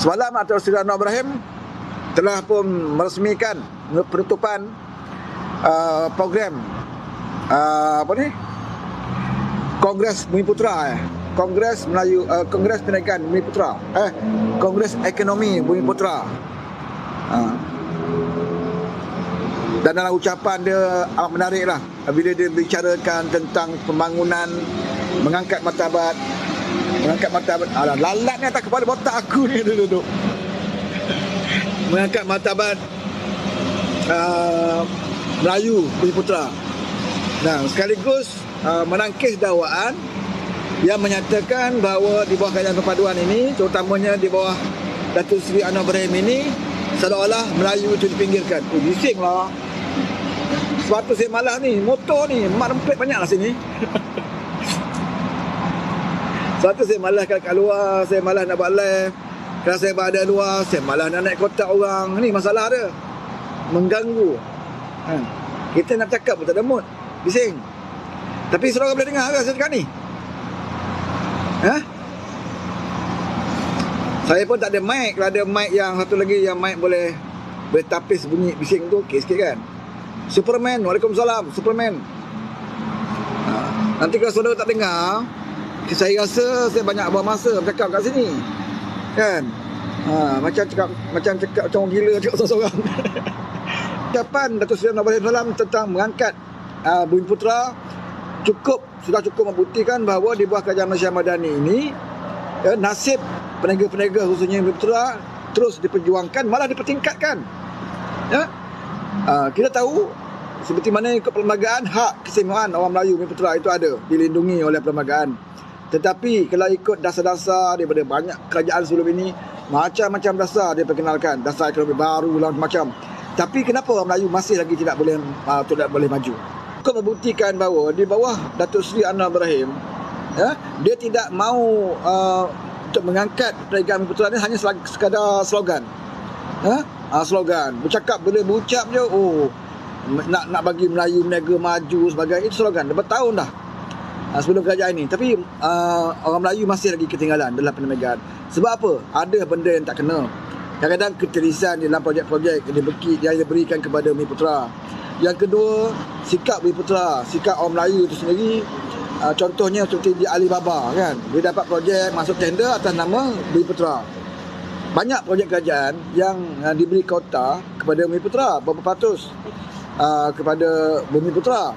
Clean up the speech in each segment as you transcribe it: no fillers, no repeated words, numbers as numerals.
Semalam Datuk Seri Anwar Ibrahim telah pun meresmikan penutupan program Kongres Bumiputera, Kongres Melayu, Kongres Perniagaan Bumiputera, Kongres Ekonomi Bumiputera. Dan dalam ucapan dia amat menarik lah bila dia bicarakan tentang pembangunan, mengangkat martabat. Alah, lalat ni atas kepala botak aku ni duduk. Mengangkat martabat Melayu Bumiputera. Nah, sekaligus menangkis dakwaan yang menyatakan bahawa di bawah kajian perpaduan ini, terutamanya di bawah Datuk Seri Anwar Ibrahim ini, seolah-olah Melayu itu dipinggirkan. Bising lah. Sepatu saya malas ni, motor ni, mak rempit banyak lah sini. Sepatu saya malas kat luar, saya malas nak buat live. Kalau saya berada luar, saya malas nak naik kotak orang. Ni masalah dia. Mengganggu. Kita nak cakap pun tak ada mood. Bising. Tapi saudara boleh dengar ke saya cakap ni? Saya pun tak ada mic. Kalau ada mic yang satu lagi, yang mic boleh tapis bunyi bising tu, okey sikit kan? Superman, waalaikumsalam, Superman. Nanti kalau saudara tak dengar, saya rasa saya banyak buang masa bercakap kat sini. Kan? Macam cakap macam orang gila cakap seorang-seorang. Ucapan Datuk Seri Anwar Ibrahim tentang mengangkat Bumiputera sudah cukup membuktikan bahawa di bawah Kerajaan Malaysia Madani ini, nasib peniaga-peniaga khususnya Bumiputera terus diperjuangkan, malah dipertingkatkan. Kita tahu seperti mana ikut perlembagaan, hak keistimewaan orang Melayu Bumiputera itu ada, dilindungi oleh perlembagaan. Tetapi kalau ikut dasar-dasar daripada banyak kerajaan sebelum ini, macam-macam dasar dia perkenalkan, dasar ekonomi baru lah macam. Tapi kenapa orang Melayu masih lagi tidak boleh maju? Kau membuktikan bahawa di bawah Datuk Seri Anwar Ibrahim, dia tidak mahu untuk mengangkat perniagaan Bumiputera ni hanya sekadar slogan. Slogan. Bercakap, boleh berucap je, nak bagi Melayu berniaga maju sebagainya, itu slogan. Dah bertahun dah sebelum kerajaan ini. Tapi orang Melayu masih lagi ketinggalan dalam perniagaan. Sebab apa? Ada benda yang tak kena. Kadang-kadang ketirisan dalam projek-projek yang diberikan kepada Bumiputera. Yang kedua, sikap Bumiputera, sikap orang Melayu itu sendiri. Contohnya seperti di Alibaba kan, dia dapat projek masuk tender atas nama Bumiputera. Banyak projek kerajaan yang diberi kota kepada Bumiputera, berapa ratus kepada Bumiputera.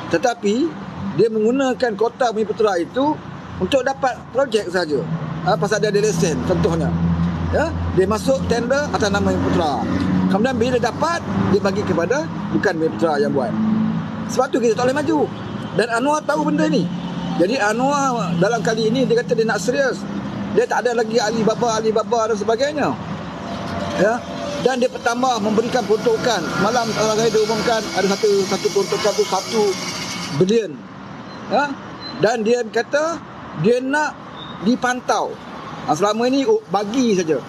Tetapi dia menggunakan kota Bumiputera itu untuk dapat projek saja. Pasal dia ada lesen contohnya. Dia masuk tender atas nama Bumiputera. Kemudian bila dapat, dia bagi kepada bukan Bumiputera yang buat. Sebab tu kita tak boleh maju. Dan Anwar tahu benda ni. Jadi Anwar dalam kali ini dia kata dia nak serius. Dia tak ada lagi Alibaba dan sebagainya. Dan dia bertambah memberikan peruntukan. Malam saya diumumkan ada satu peruntukan tu 1 bilion. Dan dia kata dia nak dipantau. Selama ini bagi saja.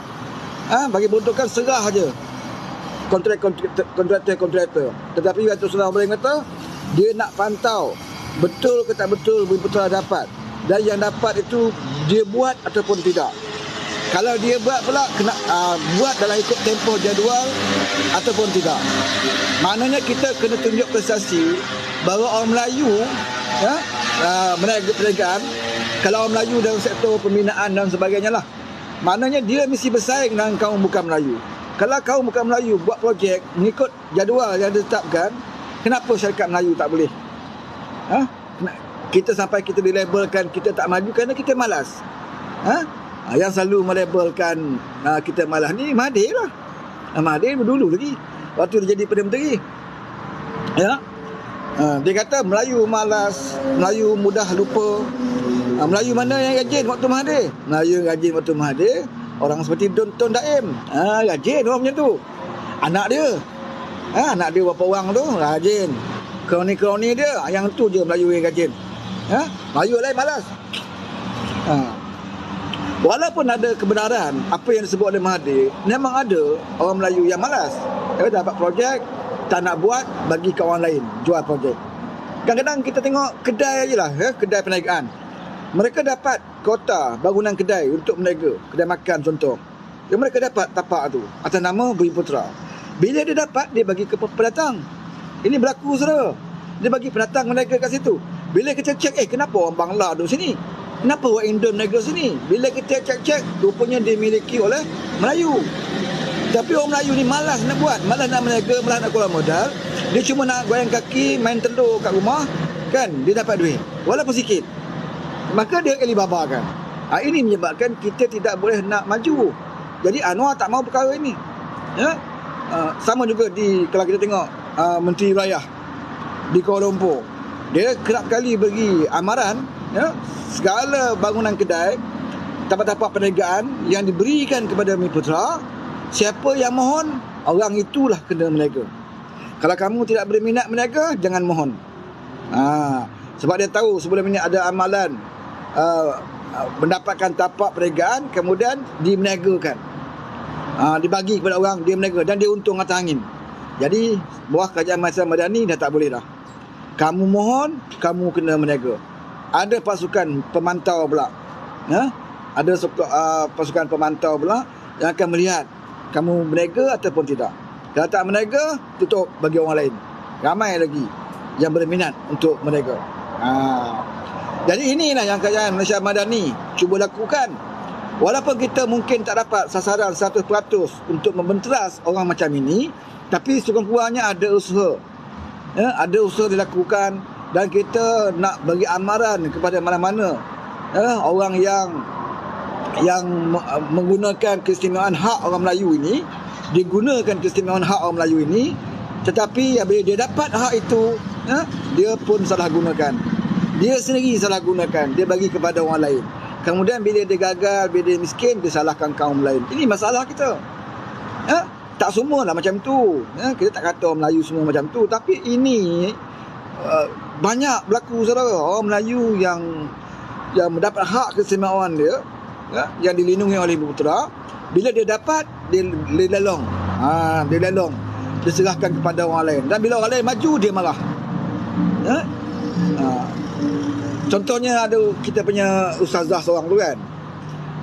Bagi peruntukan serah saja. Kontraktor. Tetapi Datuk Seri Anwar kata dia nak pantau betul ke tak betul Bumiputera dapat. Dan yang dapat itu dia buat ataupun tidak. Kalau dia buat pula kena buat dalam ikut tempoh jadual ataupun tidak. Maknanya kita kena tunjuk prestasi bahawa orang Melayu perniagaan, kalau orang Melayu dalam sektor pembinaan dan sebagainya lah, maknanya dia mesti bersaing dengan kaum bukan Melayu. Kalau kaum bukan Melayu buat projek mengikut jadual yang ditetapkan, kenapa syarikat Melayu tak boleh? Kita sampai kita dilabelkan kita tak maju kerana kita malas. Yang selalu melabelkan kita malas ni Mahathir lah. Mahathir dulu lagi, waktu dia jadi Perdana Menteri. Dia kata Melayu malas, Melayu mudah lupa. Melayu mana yang rajin waktu Mahathir? Melayu yang rajin waktu Mahathir, orang seperti Tun Daim. Rajin orang macam tu. Anak dia. Anak dia berapa orang tu rajin. Kroni-kroni dia, yang tu je Melayu yang rajin. Melayu lain malas. Walaupun ada kebenaran apa yang disebut oleh Mahathir, memang ada orang Melayu yang malas. Dia dapat projek, tak nak buat, bagi ke orang lain, jual projek. Kadang-kadang kita tengok kedai je lah, kedai perniagaan. Mereka dapat kota bangunan kedai untuk berniaga, kedai makan contoh. Dia mereka dapat tapak tu atas nama Bumi Putera. Bila dia dapat, dia bagi ke pendatang. Ini berlaku, saudara. Dia bagi pendatang mereka kat situ. Bila kita cek, kenapa orang Bangla duduk sini? Kenapa orang Indon mereka sini? Bila kita cek, rupanya dimiliki oleh Melayu. Tapi orang Melayu ni malas nak buat, malas nak meniaga, malas nak keluar modal. Dia cuma nak goyang kaki, main telur kat rumah, kan? Dia dapat duit, walaupun sikit. Maka dia Alibaba kan. Ini menyebabkan kita tidak boleh nak maju. Jadi Anwar tak mau perkara ini. Ya? Sama juga kalau kita tengok Menteri Raya di Kuala Lumpur. Dia kerap kali bagi amaran, ya, segala bangunan kedai, tapak-tapak perniagaan yang diberikan kepada Bumi Putera, siapa yang mohon, orang itulah kena meniaga. Kalau kamu tidak berminat meniaga, jangan mohon. Sebab dia tahu sebelum ini ada amalan mendapatkan tapak perniagaan, kemudian dimeniagakan. Dibagi kepada orang, dia meniaga dan dia untung atas angin. Jadi bawah kerajaan Malaysia Madani dah tak boleh dah. Kamu mohon, kamu kena meniaga. Ada pasukan pemantau pula. Ya? Ada pasukan pemantau pula yang akan melihat kamu berniaga ataupun tidak. Kalau tak berniaga, tutup bagi orang lain. Ramai lagi yang berminat untuk berniaga. Jadi inilah yang kerajaan Malaysia Madani cuba lakukan. Walaupun kita mungkin tak dapat sasaran 100% untuk membenteras orang macam ini, tapi sekurang-kurangnya ada usaha. Ya, ada usaha dilakukan dan kita nak bagi amaran kepada mana-mana orang yang menggunakan keistimewaan hak orang Melayu ini, digunakan keistimewaan hak orang Melayu ini, tetapi bila dia dapat hak itu, dia pun salah gunakan. Dia sendiri salah gunakan, dia bagi kepada orang lain. Kemudian bila dia gagal, bila dia miskin, dia salahkan kaum lain. Ini masalah kita. Tak semualah macam tu. Kita tak kata orang Melayu semua macam tu, tapi ini banyak berlaku, saudara. Orang Melayu yang mendapat hak keistimewaan dia, yang dilindungi oleh Bumi Putera, bila dia dapat, dia lelong. Dia lelong. Dia serahkan kepada orang lain. Dan bila orang lain maju, dia marah. Contohnya ada kita punya ustazah seorang tu kan.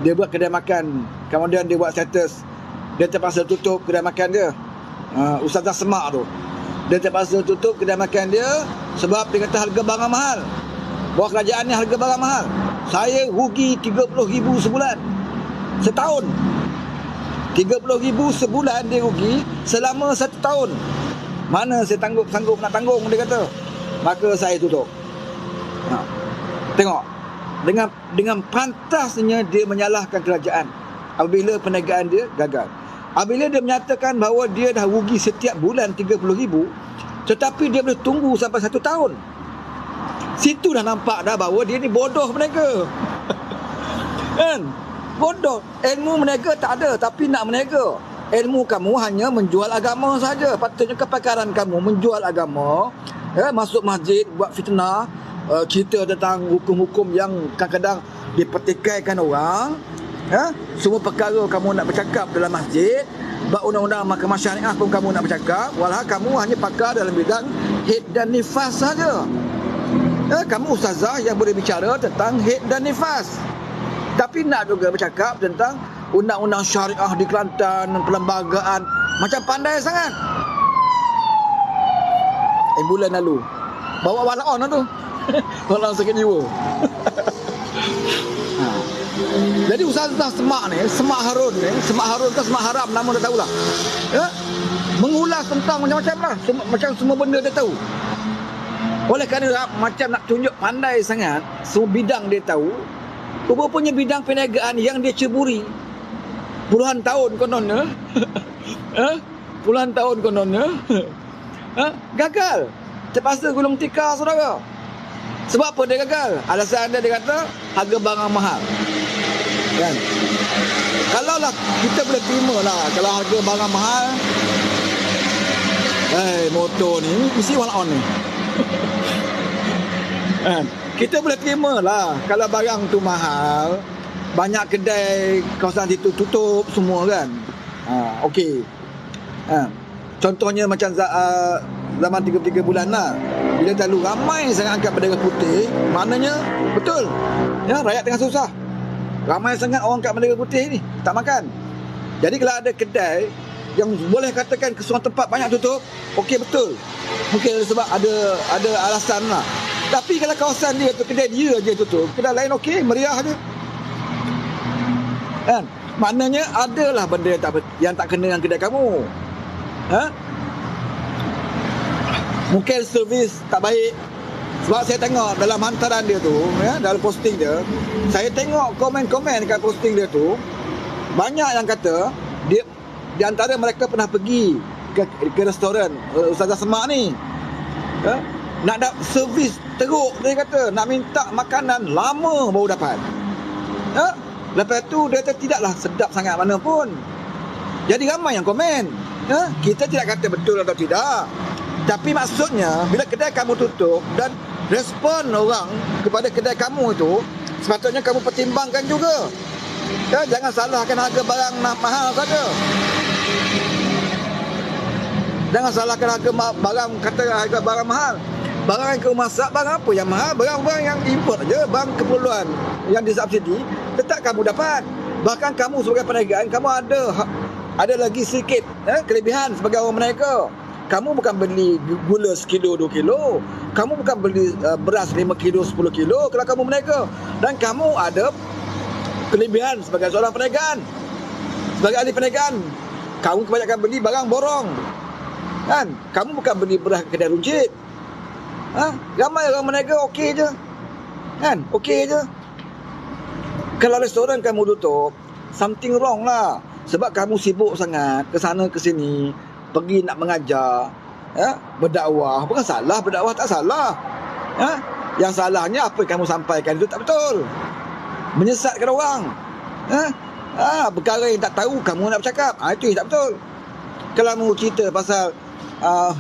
Dia buat kedai makan, kemudian dia buat status, dia terpaksa tutup kedai makan dia. Ustazah Semak tu, dia terpaksa tutup kedai makan dia sebab dia kata harga barang mahal. Bawah kerajaan ni harga barang mahal. Saya rugi 30,000 sebulan. Setahun. 30,000 sebulan dia rugi selama 1 tahun. Mana saya sanggup nak tanggung, dia kata. Maka saya tutup. Tengok, dengan pantasnya dia menyalahkan kerajaan apabila perniagaan dia gagal. Apabila dia menyatakan bahawa dia dah rugi setiap bulan 30,000, tetapi dia boleh tunggu sampai 1 tahun. Situ dah nampak dah bahawa dia ni bodoh berniaga. Kan? Bodoh. Ilmu berniaga tak ada, tapi nak berniaga. Ilmu kamu hanya menjual agama saja. Patutnya kepakaran kamu menjual agama, masuk masjid, buat fitnah, cerita tentang hukum-hukum yang kadang-kadang dipertikaikan orang. Semua perkara kamu nak bercakap dalam masjid, bab undang-undang mahkamah syariah pun kamu nak bercakap, walhal kamu hanya pakar dalam bidang haid dan nifas saja. Kamu ustazah yang boleh bicara tentang haid dan nifas, tapi nak juga bercakap tentang undang-undang syariah di Kelantan, perlembagaan, macam pandai sangat. Bulan lalu bawa walaon lah tu. Walaon sakit jiwa. Jadi ustazah Semak ni, Semak Harun ke Semak Haram, nama dia tahulah. Mengulas tentang macam-macam lah, macam semua benda dia tahu. Oleh kerana macam nak tunjuk pandai sangat, semua bidang dia tahu. Rupanya bidang perniagaan yang dia ceburi puluhan tahun kononnya, puluhan tahun kononnya, gagal. Terpaksa gulung tikar, saudara. Sebab apa dia gagal? Alasan dia kata harga barang mahal. Kan? Kalaulah kita boleh terima lah, kalau harga barang mahal, motor ni mesti one on ni. Kita boleh terima lah kalau barang tu mahal, banyak kedai kawasan situ tutup semua kan. Okey. Contohnya macam zaman 3 bulan lah, bila terlalu ramai sangat angkat bendera putih, maknanya betul, ya, rakyat tengah susah. Ramai sangat orang angkat bendera putih ni, tak makan. Jadi kalau ada kedai yang boleh katakan keseluruhan tempat banyak tutup, okey betul. Mungkin sebab ada alasan lah. Tapi kalau kawasan dia tu, kedai dia je tutup, kedai lain okey, meriah je. Kan? Maknanya adalah benda yang tak kena dengan kedai kamu. Mungkin servis tak baik. Sebab saya tengok dalam hantaran dia tu, dalam posting dia, saya tengok komen-komen dekat posting dia tu, banyak yang kata dia di antara mereka pernah pergi ke restoran Ustazah Semak ni, nak dapat servis teruk. Dia kata nak minta makanan lama baru dapat. Lepas tu dia kata tidaklah sedap sangat mana pun. Jadi ramai yang komen. Kita tidak kata betul atau tidak, tapi maksudnya bila kedai kamu tutup dan respon orang kepada kedai kamu itu, sepatutnya kamu pertimbangkan juga. Jangan salahkan harga barang mahal saja. Jangan salahkan harga barang, kata harga barang mahal. Barang yang kamu masak, barang apa yang mahal? Barang-barang yang import je, barang keperluan yang disubsidi, tetap kamu dapat. Bahkan kamu sebagai perniagaan, kamu ada lagi sedikit kelebihan sebagai orang berniaga. Kamu bukan beli gula sekilo 2 kilo, kamu bukan beli beras 5 kilo 10 kilo kalau kamu berniaga. Dan kamu ada kelebihan sebagai seorang perniagaan. Sebagai ahli perniagaan, kamu kebanyakan beli barang borong. Kan? Kamu bukan beli beras kedai runcit. Ramai orang berniaga okey je. Kan? Okey je. Kalau restoran kamu tutup, something wrong lah. Sebab kamu sibuk sangat ke sana ke sini, pergi nak mengajar, berdakwah. Bukan salah berdakwah, tak salah. Yang salahnya apa yang kamu sampaikan itu tak betul. Menyesatkan orang. Perkara yang tak tahu kamu nak bercakap, itu yang tak betul. Kalau kamu cerita pasal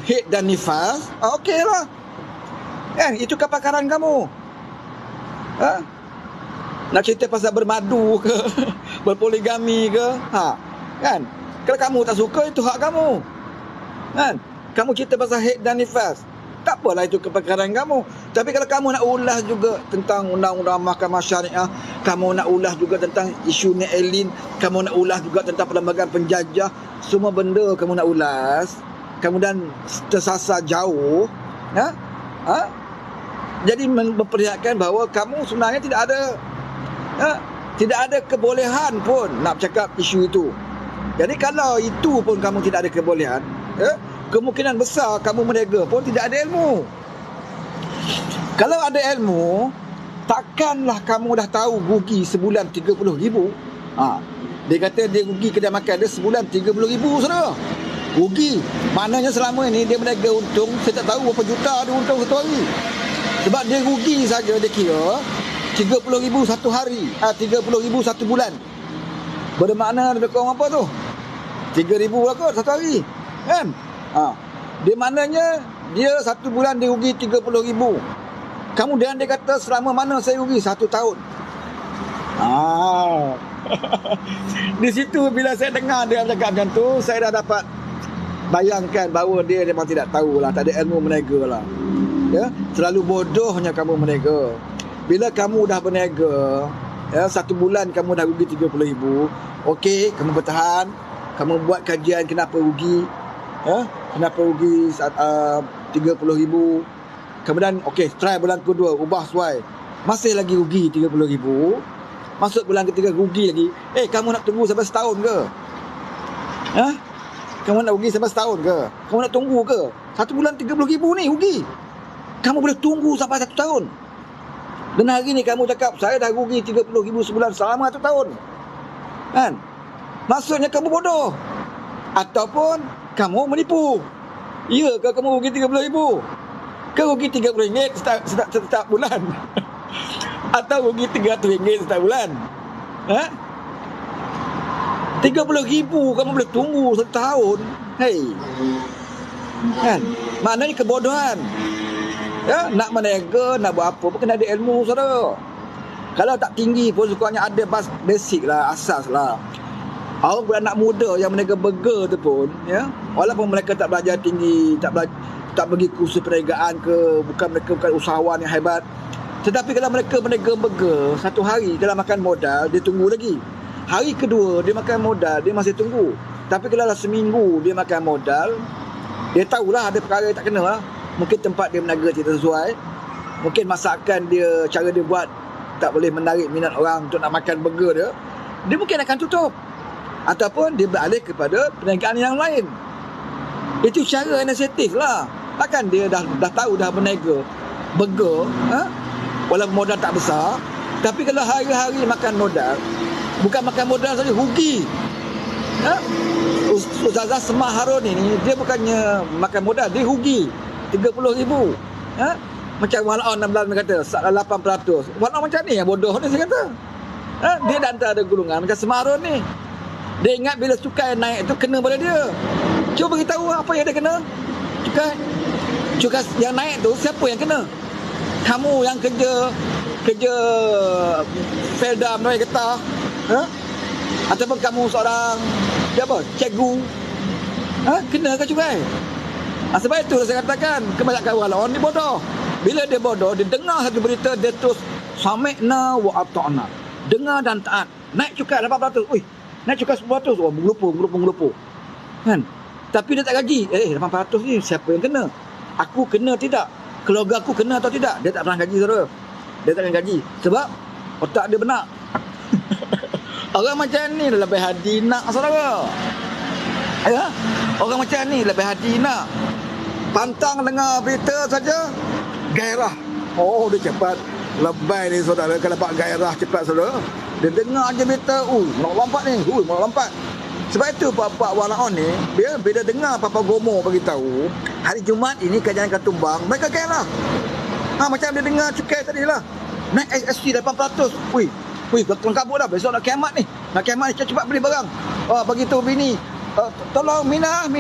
hate dan nifas, okey lah. Itu kepakaran kamu. Nak cerita pasal bermadu ke, berpoligami ke, kan? Kalau kamu tak suka, itu hak kamu. Kan? Kamu cerita pasal hate dan nifas, tak apalah, itu kepakaran kamu. Tapi kalau kamu nak ulas juga tentang undang-undang mahkamah syariah, kamu nak ulas juga tentang isu Neelin, kamu nak ulas juga tentang perlembagaan penjajah, semua benda kamu nak ulas, kemudian tersasar jauh, jadi memperlihatkan bahawa kamu sebenarnya tidak ada kebolehan pun nak bercakap isu itu. Jadi kalau itu pun kamu tidak ada kebolehan, kemungkinan besar kamu berniaga pun tidak ada ilmu. Kalau ada ilmu, takkanlah kamu dah tahu rugi sebulan 30,000. Dia kata dia rugi kedai makan dia sebulan 30,000 saudara. Rugi. Maknanya selama ni dia berniaga untung, saya tak tahu berapa juta dia untung satu hari. Sebab dia rugi saja dia kira 30,000 satu hari, 30,000 satu bulan. Bermakna lebih kurang apa tu? 3,000 lah kot satu hari. Kan? Dia maknanya dia satu bulan dia rugi 30,000. Kemudian dia kata selama mana saya rugi? 1 tahun. Di situ bila saya dengar dia cakap macam tu, saya dah dapat bayangkan bahawa dia memang tidak tahulah, tak ada ilmu berniaga lah. Terlalu bodohnya kamu berniaga. Bila kamu dah berniaga, 1 bulan kamu dah rugi 30,000, okey, kamu bertahan, kamu buat kajian kenapa rugi, kenapa rugi 30,000. Kemudian okey, try bulan kedua, ubah sesuai, masih lagi rugi 30,000. Masuk bulan ketiga rugi lagi. Kamu nak tunggu sampai setahun ke? Kamu nak rugi sampai setahun ke? Kamu nak tunggu ke? 1 bulan 30,000 ni rugi. Kamu boleh tunggu sampai 1 tahun. Dan hari ni kamu cakap saya dah rugi 30,000 sebulan selama 1 tahun. Kan? Maksudnya kamu bodoh. Ataupun kamu menipu. Ya ke kamu rugi 30,000? Ke rugi RM30 setiap bulan? Atau rugi RM300 setiap bulan? 30,000 kamu boleh tunggu 1 tahun. Kan? Maknanya kebodohan. Nak berniaga, nak buat apa pun kena ada ilmu saudara. Kalau tak tinggi pun sekurangnya ada basic lah, asas lah. Orang anak muda yang berniaga burger tu pun, walaupun mereka tak belajar tinggi, tak pergi kursus perniagaan ke, mereka bukan usahawan yang hebat, tetapi kalau mereka berniaga burger 1 hari, kalau makan modal dia tunggu lagi. hari kedua dia makan modal, dia masih tunggu. Tapi kalau dah seminggu dia makan modal, dia tahulah ada perkara yang tak kena lah. Mungkin tempat dia berniaga tidak sesuai, mungkin masakan dia, cara dia buat tak boleh menarik minat orang untuk nak makan burger dia, dia mungkin akan tutup. Ataupun dia beralih kepada perniagaan yang lain. Itu cara inisiatif lah. Takkan dia dah tahu dah berniaga burger, walaupun modal tak besar, tapi kalau hari-hari makan modal, bukan makan modal saja, rugi. Ustazah Semah Harun ini, dia bukannya makan modal, dia rugi 30,000. Macam Walaon 16 dia kata 8%. Walaon macam ni yang bodoh ni saya kata. Dia dah antara ada gulungan macam Semah Harun ni. Dia ingat bila cukai naik tu kena pada dia. Cuba beritahu apa yang dia kena. Cukai yang naik tu siapa yang kena? Kamu yang kerja Felda Menoy Getah, ataupun kamu seorang dia apa? Cikgu. Kena ke cukai? Sebab itu saya katakan kebanyakan Walaon ni bodoh. Bila dia bodoh, dia dengar satu berita, dia terus sami'na wa ata'na. Dengar dan taat. Naik cukai 8%. Naik cukai 10%. Oh, mengelupur. Kan? Tapi dia tak gaji. 8% ni siapa yang kena? Aku kena tidak? Keluarga aku kena atau tidak? Dia tak pernah gaji, saudara. Dia tak akan gaji. Sebab otak dia benak. Orang macam ni lebih hadi nak, saudara. Orang macam ni lebih hadi nak. Pantang dengar berita saja, gairah. Oh, dia cepat. Lebay ni, saudara. Kalau dapat gairah cepat, saudara. Dia dengar je berita, nak lompat ni. Mau lompat. Sebab itu Pak Walaon ni, bila dengar Papa Gomo beritahu hari Jumaat ini kajian akan tumbang, mereka gairah. Macam dia dengar cukai tadi lah, naik SSC 8%. Kelang kabut dah. Besok nak kiamat ni. Cepat beli barang. Bagi tu bini, tolong Mina,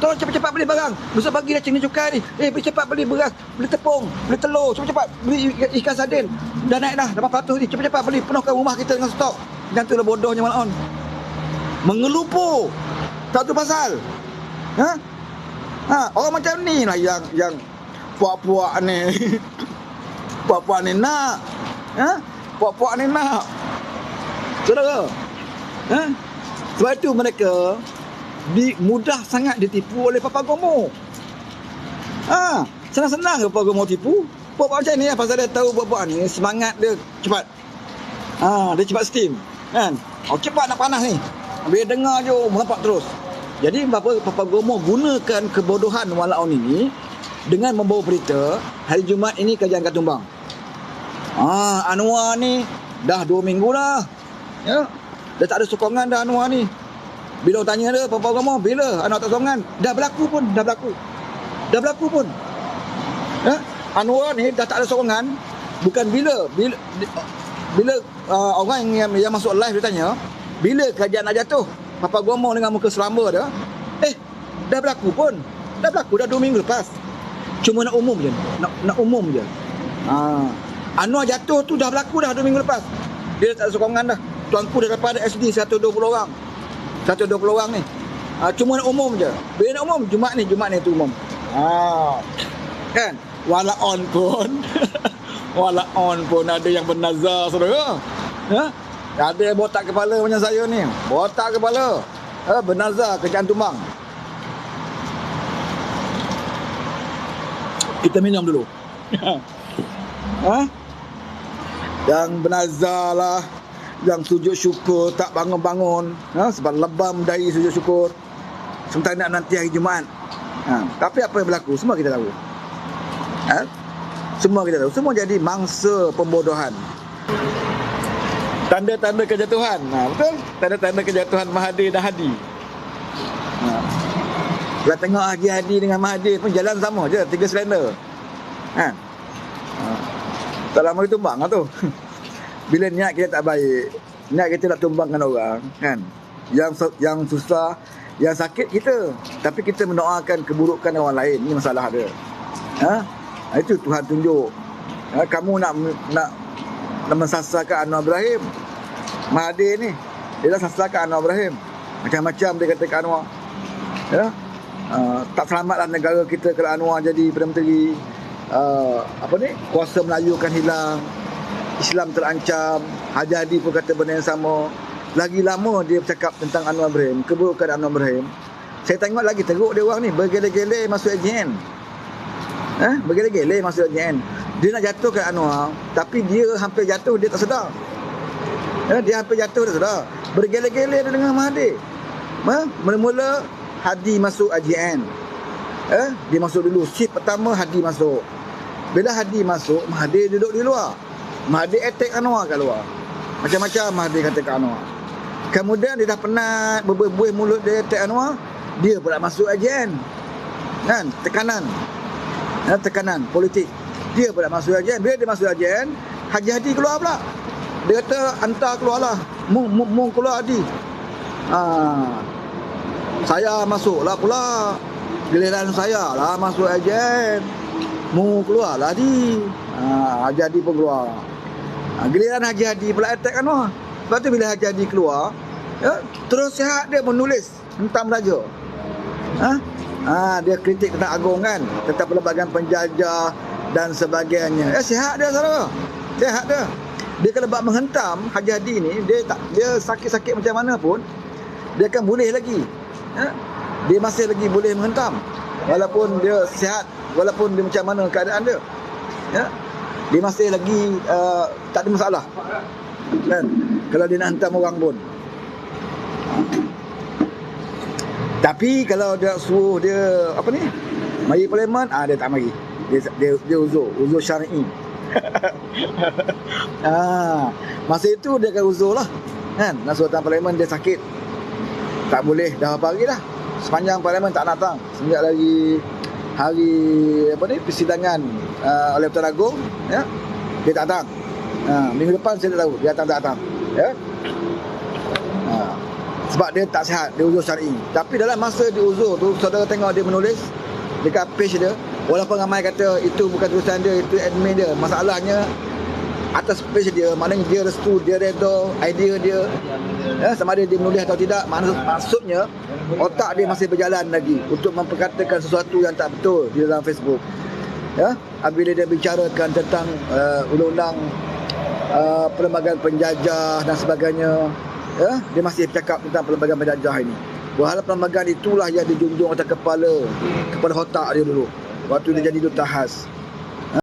tolong cepat-cepat beli barang. Besok pagi dah cini cukai ni. Beli cepat beli beras, beli tepung, beli telur, cepat-cepat beli ikan sardin. Dah naik dah 8% ni. Cepat-cepat beli, penuhkan rumah kita dengan stok. Jangan tu lah bodohnya Walaon. Mengelupur. Tak tu pasal. Orang macam ni lah yang puak-puak ni. Puak-puak ni nak. Puak-puak ni nak. Saudara. Sebab itu mereka mudah sangat ditipu oleh Papa Gomo. Senang-senang ke Papa Gomo tipu. Puak-puak macam ni pasal dia tahu buat-buat ni, semangat dia cepat. Dia cepat steam. Kan? Cepat nak panas ni. Bila dengar je melompat terus. Jadi Papa Gomo gunakan kebodohan Walaon ini dengan membawa berita hari Jumaat ini kajian akan tumbang. Anwar ni dah 2 minggu dah. Dah tak ada sokongan dah Anwar ni. Bila orang tanya dia, Papa Gomo, bila Anwar tak sokongan? Dah berlaku pun. Anwar ni dah tak ada sokongan. Bukan bila orang yang masuk live dia tanya, bila kerajaan nak jatuh? Papa Gomo dengan muka selamba dia, dah berlaku pun. Dah 2 minggu lepas. Cuma nak umum je. Nak umum je. Anwar jatuh tu dah berlaku dah 2 minggu lepas. Dia tak ada sokongan dah. Tuanku dah dapat SD 120 orang. 120 orang ni. Cuma nak umum je. Bila nak umum, Jumaat ni tu umum. Kan? Walaon pun ada yang bernazar, saudara. Ada yang botak kepala macam saya ni. Botak kepala. Bernazar kerjaan tumbang. Kita minum dulu. Yang bernazar lah, yang sujud syukur tak bangun-bangun, sebab lebam dari sujud syukur, sementara nak nanti hari Jumaat. Tapi apa yang berlaku semua kita tahu. Semua kita tahu. Semua jadi mangsa pembodohan. Tanda-tanda kejatuhan. Betul? Tanda-tanda kejatuhan Mahathir dan Hadi. Kalau tengok Haji Hadi dengan Mahathir pun jalan sama je, 3 silinder. Tak lama dia tumbang lah tu. Bila niat kita tak baik, niat kita nak tumbangkan orang, kan? Yang susah, yang sakit kita, tapi kita mendoakan keburukan orang lain. Ini masalah dia. Itu Tuhan tunjuk. Kamu nak mensasarkan Anwar Ibrahim. Mahathir ni dia dah sasarkan Anwar Ibrahim. Macam-macam dia kata ke Anwar. Tak selamatlah negara kita kalau Anwar jadi Perdana Menteri. Kuasa Melayu akan hilang, Islam terancam. Haji Hadi pun kata benda yang sama. lagi lama dia bercakap tentang Anwar Ibrahim, keburukan Anwar Ibrahim, saya tengok lagi teruk dia orang ni bergele-gele masuk AJN. Bergele-gele masuk AJN. Dia nak jatuhkan Anwar, tapi dia hampir jatuh, dia tak sedar. Dia hampir jatuh, dia sedar. Bergele-gele dia dengan Mahathir. Mula-mula Hadi masuk AJN. Dia masuk dulu. Shift pertama Hadi masuk. Bila Hadi masuk, Mahathir duduk di luar. Mahathir attack Anwar kat luar. Macam-macam Mahathir kata kat Anwar. Kemudian dia dah penat berbuih mulut dia attack Anwar, dia pula masuk AJN. Kan? Tekanan politik. Dia pula masuk AJN. Bila dia masuk AJN, Haji Hadi keluar pula. Dia kata hantar keluarlah. Mu keluar Hadi. Saya masuklah pula. Giliran saya lah masuk AJN. Mu keluarlah Hadi. Haji Hadi pun keluar. Giliran Haji Hadi pula attack Anwar. Lepas tu bila Haji Hadi keluar, terus sihat dia menulis tentang Meraja. Dia kritik tentang Agong kan, tentang pelbagai penjajah dan sebagainya. Sihat dia saudara. Sihat dia. Dia kalau buat menghentam Haji Hadi ni, dia sakit-sakit macam mana pun, dia akan boleh lagi. Dia masih lagi boleh menghentam. Walaupun dia sihat, walaupun dia macam mana keadaan dia. Dia masih lagi tak ada masalah. Kan? Kalau dia nak hentam orang pun. Tapi kalau dia suruh dia apa ni, mari parlimen, dia tak mari. Dia uzur syar'i. Masa itu dia akan uzur lah. Kan? Nak suruh datang parlimen, dia sakit. Tak boleh dah apa hari dah. Sepanjang parlimen tak nak datang. Sejak lagi hari persidangan oleh Tuan Agong, dia tak datang. Minggu depan saya tak tahu dia datang tak datang. Sebab dia tak sihat, dia uzur syar'i. Tapi dalam masa dia uzur tu, saudara tengok dia menulis dekat page dia, walaupun ramai kata itu bukan tulisan dia, itu admin dia. Masalahnya atas page dia, maknanya dia restu, dia redha idea dia. Sama ada dia menulis atau tidak, maksudnya otak dia masih berjalan lagi untuk memperkatakan sesuatu yang tak betul di dalam Facebook. Apabila dia bicarakan tentang undang-undang pelbagai penjajah dan sebagainya, dia masih bercakap tentang pelbagai penjajah ini. Berhala pelbagai itulah yang dijunjung atas kepala otak dia dulu waktu dia jadi Duta Khas.